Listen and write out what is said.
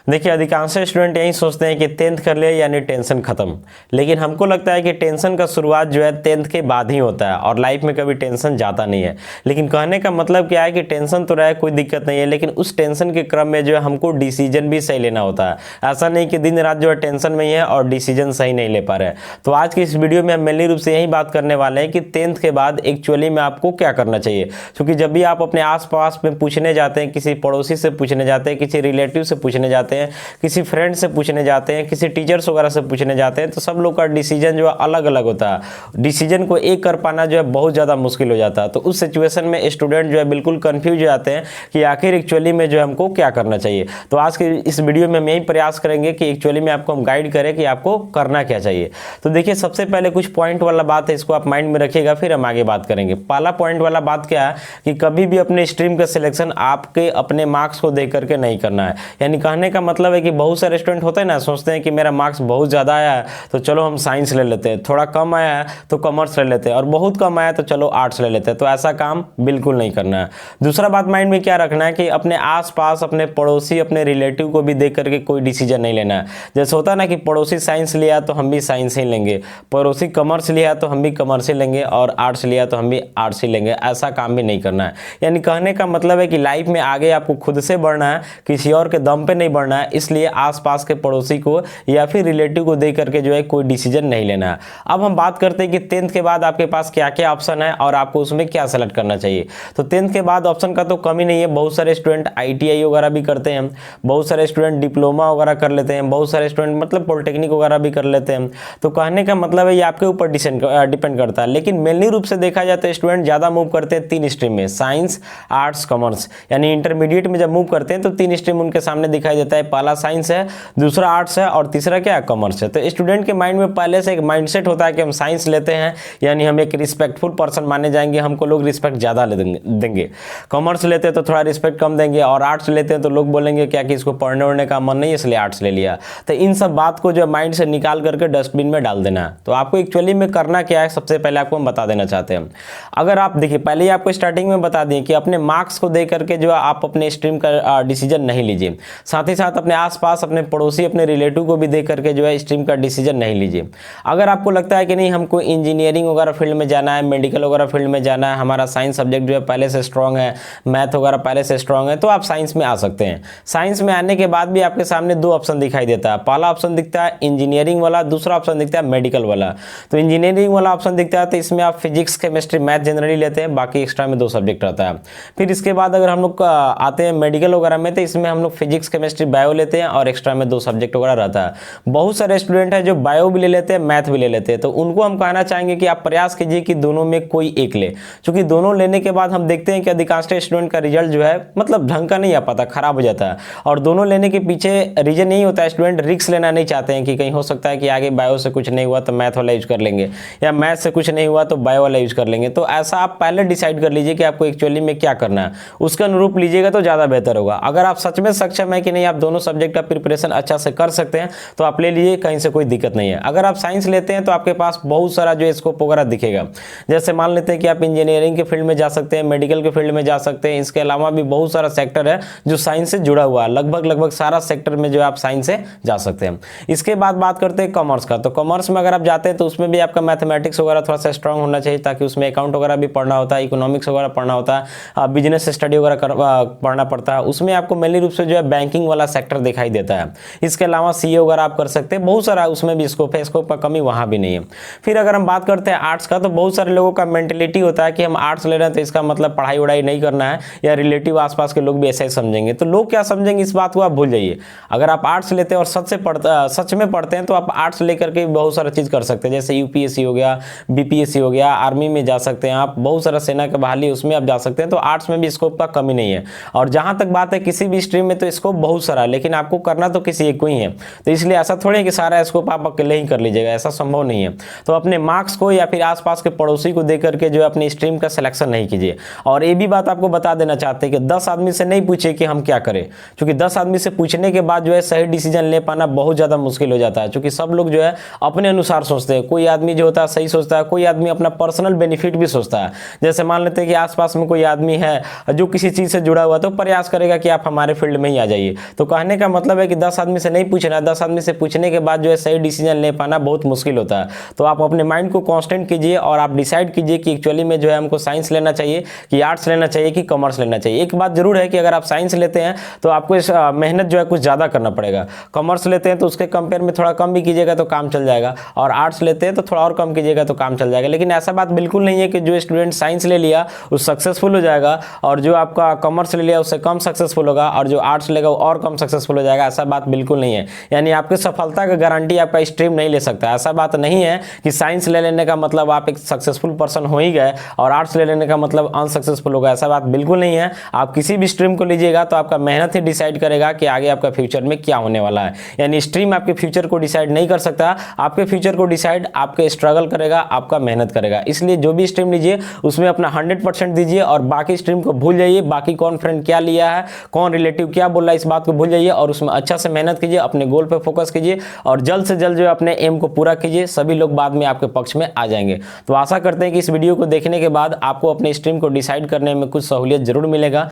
देखिए, अधिकांश स्टूडेंट यही सोचते हैं कि 10th कर ले यानी टेंशन खत्म, लेकिन हमको लगता है कि टेंशन का शुरुआत जो है 10th के बाद ही होता है और लाइफ में कभी टेंशन जाता नहीं है। लेकिन कहने का मतलब क्या है कि टेंशन तो रहे, कोई दिक्कत नहीं है, लेकिन उस टेंशन के क्रम में जो है हमको डिसीजन भी सही लेना होता है। ऐसा नहीं कि दिन रात जो है टेंशन में ही है और डिसीजन सही नहीं ले पा रहे हैं। तो आज की इस वीडियो में हम मेनली रूप से यही बात करने वाले हैं कि 10th के बाद एक्चुअली में आपको क्या करना चाहिए। क्योंकि जब भी आप अपने आसपास में पूछने जाते हैं, किसी पड़ोसी से पूछने जाते हैं, किसी रिलेटिव से पूछने जाते हैं, किसी फ्रेंड से पूछने जाते हैं, किसी टीचर्स वगैरह से पूछने जाते हैं, तो सब लोग का डिसीजन जो है अलग अलग होता है। डिसीजन को एक कर पाना जो है बहुत ज़्यादा मुश्किल हो जाता है। तो उस सिचुएशन में स्टूडेंट जो है बिल्कुल कंफ्यूज हो जाते हैं कि आखिर एक्चुअली में जो है हमको क्या करना चाहिए। तो आज के इस वीडियो में हम यही प्रयास करेंगे कि एक्चुअली में आपको हम गाइड करें कि आपको करना क्या चाहिए। तो देखिए, सबसे पहले कुछ पॉइंट वाला बात है, इसको आप माइंड में रखिएगा, फिर हम आगे बात करेंगे। पहला पॉइंट वाला बात क्या है कि कभी भी अपने स्ट्रीम का सिलेक्शन आपके अपने मार्क्स को देख करके नहीं करना है। यानी कहने का मतलब है कि बहुत सारे स्टूडेंट होते हैं ना, सोचते हैं कि मेरा मार्क्स बहुत ज़्यादा आया है तो चलो हम साइंस ले लेते हैं, थोड़ा कम आया है तो कॉमर्स ले लेते हैं, और बहुत कम आया तो चलो आर्ट्स ले लेते हैं। तो ऐसा काम बिल्कुल नहीं करना है। दूसरा बात माइंड में क्या रखना है कि अपने आसपास, अपने पड़ोसी, अपने रिलेटिव को भी देख करके कोई डिसीजन नहीं लेना है। जैसे होता है ना कि पड़ोसी साइंस लिया तो हम भी साइंस ही लेंगे, पड़ोसी कॉमर्स लिया तो हम भी कॉमर्स ही लेंगे, और आर्ट्स लिया तो हम भी आर्ट्स ही लेंगे। ऐसा काम भी नहीं करना है। यानी कहने का मतलब है कि लाइफ में आगे आपको खुद से बढ़ना है, किसी और के दम पे नहीं बढ़ना है। इसलिए आसपास के पड़ोसी को या फिर रिलेटिव को देख करके जो है कोई डिसीजन नहीं लेना है। अब हम बात करते हैं कि 10th के बाद आपके पास क्या क्या ऑप्शन है और आपको उसमें क्या सेलेक्ट करना चाहिए। तो 10th के बाद ऑप्शन का तो कमी नहीं है। बहुत सारे स्टूडेंट ITI वगैरह भी करते हैं, बहुत सारे स्टूडेंट डिप्लोमा वगैरह कर लेते हैं, बहुत सारे स्टूडेंट मतलब पॉलिटेक्निक वगैरह भी कर लेते हैं। तो कहने का मतलब है ये आपके ऊपर डिपेंड करता है। लेकिन मेनली रूप से देखा जाए तो स्टूडेंट ज़्यादा मूव करते हैं 3 स्ट्रीम में, साइंस, आर्ट्स, कॉमर्स। यानी इंटरमीडिएट में जब मूव करते हैं तो 3 स्ट्रीम उनके सामने दिखाई देता है। पहला साइंस है, दूसरा आर्ट्स है और तीसरा क्या है, कॉमर्स है। तो स्टूडेंट के माइंड में पहले से एक माइंडसेट होता है कि हम साइंस लेते हैं यानी हम एक रिस्पेक्टफुल पर्सन माने जाएंगे, हमको लोग रिस्पेक्ट ज़्यादा देंगे। कॉमर्स लेते हैं तो थोड़ा रिस्पेक्ट कम देंगे, और आर्ट्स लेते हैं तो लोग बोलेंगे क्या कि इसको पढ़ने वढ़ने का मन नहीं है इसलिए आर्ट्स ले लिया। तो इन सब बात को जो माइंड से निकाल करके डस्टबिन में डाल देना है। तो आपको एक्चुअली में करना क्या है, सबसे पहले आपको हम बता देना चाहते हैं। अगर आप देखिए, पहले ही आपको स्टार्टिंग में बता दें कि अपने मार्क्स को देख करके जो आप अपने स्ट्रीम का डिसीजन नहीं लीजिए। साथ ही साथ अपने आसपास, अपने पड़ोसी, अपने रिलेटिव को भी देख करके जो है स्ट्रीम का डिसीजन नहीं लीजिए। अगर आपको लगता है कि नहीं हमको इंजीनियरिंग वगैरह फील्ड में जाना है, मेडिकल वगैरह फील्ड में जाना है, हमारा साइंस सब्जेक्ट जो है पहले से स्ट्रॉन्ग है, मैथ वगैरह पहले से स्ट्रॉन्ग है, तो आप साइंस में आ सकते हैं। साइंस में आने के बाद भी आपके सामने 2 ऑप्शन दिखाई देता है। पहला ऑप्शन दिखता है इंजीनियरिंग वाला, दूसरा ऑप्शन दिखता है मेडिकल वाला। तो इंजीनियरिंग वाला ऑप्शन दिखता है तो इसमें आप फिजिक्स, केमिस्ट्री, मैथ जनरली लेते हैं, बाकी एक्स्ट्रा में 2 सब्जेक्ट रहता है। फिर इसके बाद अगर हम लोग आते हैं मेडिकल वगैरह में तो इसमें हम लोग फिजिक्स, केमिस्ट्री, बायो लेते हैं और एक्स्ट्रा में 2 सब्जेक्ट वगैरह रहता है। बहुत सारे स्टूडेंट हैं जो बायो भी ले लेते हैं, मैथ भी ले लेते हैं। तो उनको हम कहना चाहेंगे कि आप प्रयास कीजिए कि दोनों में कोई एक ले, क्योंकि दोनों लेने के बाद हम देखते हैं कि अधिकांश स्टूडेंट का रिजल्ट जो है मतलब ढंग का नहीं आ पाता, खराब हो जाता है। और दोनों लेने के पीछे रीजन यही होता है, स्टूडेंट रिस्क लेना नहीं चाहते हैं कि कहीं हो सकता है कि आगे बायो से कुछ नहीं हुआ तो मैथ वाला यूज कर लेंगे, या मैथ से कुछ नहीं हुआ तो बायो वाला यूज कर लेंगे। तो ऐसा आप पहले डिसाइड कर लीजिए कि आपको एक्चुअली में क्या करना है, उसके अनुरूप लीजिएगा तो ज़्यादा बेहतर होगा। अगर आप सच में सक्षम है कि नहीं आप दोनों सब्जेक्ट का प्रिपरेशन अच्छा से कर सकते हैं तो आप ले लीजिए, कहीं से कोई दिक्कत नहीं है। अगर आप साइंस लेते हैं तो आपके पास बहुत सारा जो स्कोप वगैरह दिखेगा। जैसे मान लेते हैं कि आप इंजीनियरिंग के फील्ड में जा सकते हैं, मेडिकल के फील्ड में जा सकते हैं। इसके अलावा भी बहुत सारा सेक्टर है जो साइंस से जुड़ा हुआ है, लगभग सारा सेक्टर में जो आप साइंस से जा सकते हैं। इसके बाद बात करते हैं कॉमर्स का। तो कॉमर्स में अगर आप जाते हैं तो उसमें भी आपका मैथमेटिक्स वगैरह थोड़ा सा स्ट्रांग होना चाहिए, ताकि उसमें अकाउंट वगैरह भी पढ़ना होता है, इकोनॉमिक्स वगैरह पढ़ना होता है, बिजनेस स्टडी वगैरह पढ़ना पड़ता है। उसमें आपको मेनली रूप से जो है बैंकिंग वाला सेक्टर दिखाई देता है। इसके अलावा CA वगैरह आप कर सकते हैं, बहुत सारा उसमें भी स्कोप है, स्कोप का कमी वहाँ भी नहीं है। फिर अगर हम बात करते हैं आर्ट्स का, तो बहुत सारे लोगों का मेंटेलिटी होता है कि हम आर्ट्स ले रहे हैं तो इसका मतलब पढ़ाई वढ़ाई नहीं करना है, या रिलेटिव आसपास के लोग भी ऐसा ही समझेंगे। तो लोग क्या समझेंगे इस बात को आप भूल जाइए। अगर आप आर्ट्स लेते हैं और सच में पढ़ते हैं तो आप आर्ट्स लेकर के बहुत सारा चीज़ कर सकते हैं। जैसे UPSC हो गया, BPSC हो गया, आर्मी में जा सकते हैं आप, बहुत सारा सेना के बहाली उसमें आप जा सकते हैं। तो आर्ट्स में भी स्कोप का कमी नहीं है। और जहाँ तक बात है किसी भी स्ट्रीम में तो स्कोप बहुत सारा है, लेकिन आपको करना तो किसी एक को ही है। तो इसलिए ऐसा थोड़ी है कि सारा स्कोप आप अकेले ही कर लीजिएगा, ऐसा संभव नहीं है। तो अपने मार्क्स को या फिर आसपास के पड़ोसी को देख करके जो है अपनी स्ट्रीम का सिलेक्शन नहीं कीजिए। और ये भी बात आपको बता देना चाहते हैं कि 10 आदमी से नहीं पूछिए कि हम क्या करें, क्योंकि 10 आदमी से पूछने के बाद जो है सही डिसीजन ले पाना बहुत ज़्यादा मुश्किल हो जाता है। क्योंकि सब लोग जो है अपने अनुसार सोचते हैं। कोई आदमी जो होता है सही सोचता है, कोई आदमी अपना पर्सनल बेनिफिट भी सोचता है। जैसे मान लेते हैं कि आसपास में कोई आदमी है जो किसी चीज़ से जुड़ा हुआ, तो प्रयास करेगा कि आप हमारे फील्ड में ही आ जाइए। तो कहने का मतलब है कि 10 आदमी से नहीं पूछना, 10 आदमी से पूछने के बाद जो है सही डिसीजन ले पाना बहुत मुश्किल होता है। तो आप अपने माइंड को कांस्टेंट कीजिए और आप डिसाइड कीजिए कि एक्चुअली में जो है हमको साइंस लेना चाहिए कि आर्ट्स लेना चाहिए कि कॉमर्स लेना चाहिए। एक बात जरूर है कि अगर आप साइंस लेते हैं तो आपको मेहनत जो है कुछ ज़्यादा करना पड़ेगा, कॉमर्स लेते हैं तो उसके कंपेयर में थोड़ा कम भी कीजिएगा तो काम चल जाएगा, और आर्ट्स लेते हैं तो थोड़ा और कम कीजिएगा तो काम चल जाएगा। लेकिन ऐसा बात बिल्कुल नहीं है कि जो स्टूडेंट साइंस ले लिया वो सक्सेसफुल हो जाएगा और जो आपका कॉमर्स ले लिया उससे कम सक्सेसफुल होगा और जो आर्ट्स लेगा वो और कम सक्सेसफुल हो जाएगा। ऐसा बात बिल्कुल नहीं है। यानी आपकी सफलता का गारंटी आपका स्ट्रीम नहीं ले सकता। ऐसा बात नहीं है कि साइंस ले लेने का मतलब आप एक सक्सेसफुल पर्सन हो ही गए और आर्ट्स ले लेने का मतलब अनसक्सेसफुल होगा। ऐसा बात बिल्कुल नहीं है। आप किसी भी स्ट्रीम को लीजिएगा तो आपका मेहनत ही डिसाइड करेगा कि आगे आपका फ्यूचर में क्या होने वाला है। यानी स्ट्रीम आपके फ्यूचर को डिसाइड नहीं कर सकता, आपके फ्यूचर को डिसाइड आपके स्ट्रगल करेगा, आपका मेहनत करेगा। इसलिए जो भी स्ट्रीम लीजिए उसमें अपना 100% दीजिए और बाकी स्ट्रीम को भूल जाइए। बाकी कौन फ्रेंड क्या लिया है, कौन रिलेटिव क्या बोल रहा है, इस बात को भूल जाइए और उसमें अच्छा से मेहनत कीजिए, अपने गोल पे फोकस कीजिए और जल्द से जल्द जो है अपने एम को पूरा कीजिए। सभी लोग बाद में आपके पक्ष में आ जाएंगे। तो आशा करते हैं कि इस वीडियो को देखने के बाद आपको अपने स्ट्रीम को डिसाइड करने में कुछ सहूलियत जरूर मिलेगा।